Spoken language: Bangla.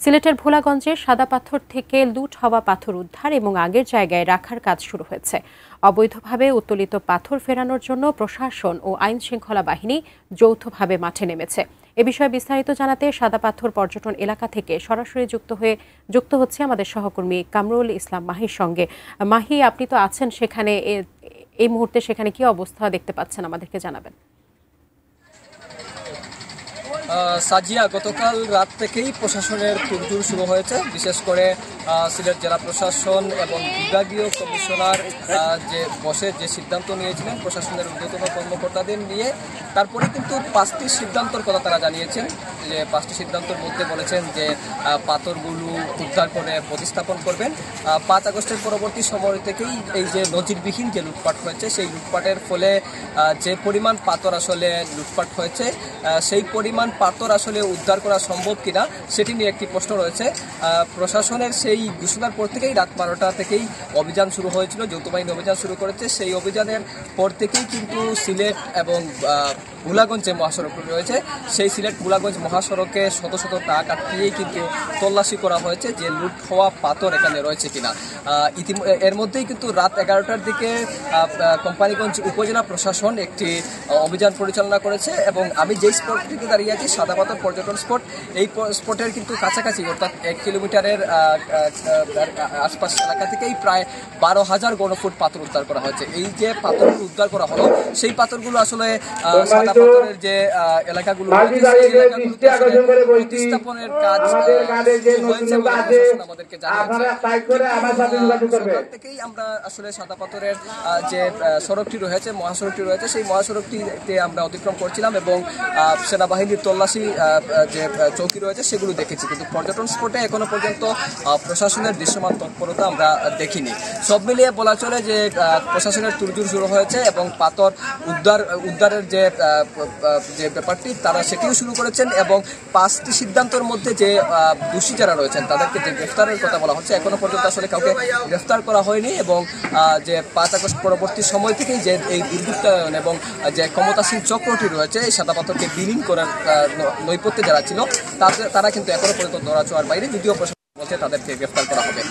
সিলেটের ভোলাগঞ্জে সাদা পাথর থেকে লুট হওয়া পাথর উদ্ধার এবং আগের জায়গায় রাখার কাজ শুরু হয়েছে। অবৈধভাবে উত্তোলিত পাথর ফেরানোর জন্য প্রশাসন ও আইন শৃঙ্খলা বাহিনী যৌথভাবে মাঠে নেমেছে। এ বিষয়ে বিস্তারিত জানাতে সাদা পাথর পর্যটন এলাকা থেকে সরাসরি যুক্ত হচ্ছে আমাদের সহকর্মী কামরুল ইসলাম মাহির সঙ্গে। মাহি, আপনি তো আছেন সেখানে, এই মুহূর্তে সেখানে কি অবস্থা দেখতে পাচ্ছেন আমাদেরকে জানাবেন। সাজিয়া, গতকাল রাত থেকেই প্রশাসনের তোড়জোড় শুরু হয়েছে। বিশেষ করে সিলেট জেলা প্রশাসন এবং বিভাগীয় কমিশনার যে সিদ্ধান্ত নিয়েছিলেন প্রশাসনের ঊর্ধ্বতন কর্মকর্তাদের নিয়ে, তারপরে কিন্তু 5টি সিদ্ধান্তর কথা তারা জানিয়েছেন। যে 5টি সিদ্ধান্তের মধ্যে বলেছেন যে পাথরগুলো উদ্ধার করে প্রতিস্থাপন করবেন। 5 আগস্টের পরবর্তী সময় থেকেই এই যে নজিরবিহীন যে লুটপাট হয়েছে, সেই লুটপাটের ফলে যে পরিমাণ পাথর আসলে লুটপাট হয়েছে, সেই পরিমাণ পাথর আসলে উদ্ধার করা সম্ভব কিনা সেটি নিয়ে একটি প্রশ্ন রয়েছে। প্রশাসনের সেই ঘোষণার পর থেকেই রাত 12টা থেকেই অভিযান শুরু হয়েছিল, যৌথ বাহিনী অভিযান শুরু করেছে। সেই অভিযানের পর থেকেই কিন্তু সিলেট এবং ভোলাগঞ্জ যে মহাসড়ক রয়েছে, সেই সিলেট ভোলাগঞ্জ মহাসড়কে শত শত ট্রাক আটকিয়েই কিন্তু তল্লাশি করা হয়েছে যে লুট হওয়া পাথর এখানে রয়েছে কিনা। এর মধ্যেই কিন্তু রাত 11টার দিকে কোম্পানিগঞ্জ উপজেলা প্রশাসন একটি অভিযান পরিচালনা করেছে এবং আমি যেই স্পট থেকে দাঁড়িয়ে আছি, সাদা পাথর পর্যটন স্পট, এই স্পটের কিন্তু কাছাকাছি অর্থাৎ 1 কিলোমিটারের আশপাশ এলাকা থেকেই প্রায় 12,000 ঘনফুট পাথর উদ্ধার করা হয়েছে। এই যে পাথরগুলো উদ্ধার করা হলো, সেই পাথরগুলো আসলে সাদা পাথরের যে এলাকাগুলো প্রতিস্থাপনের কাজ হয়েছে বলে আমাদেরকে জানিয়েছে। সকাল থেকেই আমরা আসলে সাদা পাথরের যে সড়কটি রয়েছে, মহাসড়কটি রয়েছে, সেই মহাসড়কটিতে আমরা অতিক্রম করছিলাম এবং সেনাবাহিনীর তল্লাশি যে চৌকি রয়েছে সেগুলো দেখেছি। কিন্তু পর্যটন স্পটে এখনো পর্যন্ত প্রশাসনের দৃশ্যমান তৎপরতা আমরা দেখিনি। সব মিলিয়ে বলা চলে যে প্রশাসনের তোড়জোড় শুরু হয়েছে এবং পাথর উদ্ধারের যে ব্যাপারটি তারা সেটিও শুরু করেছেন এবং 5টি সিদ্ধান্তের মধ্যে যে দোষী যারা রয়েছেন তাদেরকে যে গ্রেফতারের কথা বলা হচ্ছে, এখনো পর্যন্ত আসলে কাউকে গ্রেফতার করা হয়নি এবং যে 5 আগস্ট পরবর্তী সময় থেকেই যে এই দুর্বৃত্তায়ন এবং যে ক্ষমতাসীন চক্রটি রয়েছে, এই সাদা পাথরকে বিলীন করার নৈপথ্যে যারা ছিল তারা কিন্তু এখনো পর্যন্ত ধরাছোঁয়ার বাইরে, যদিও প্রশাসন বলছে তাদেরকে গ্রেফতার করা হবে।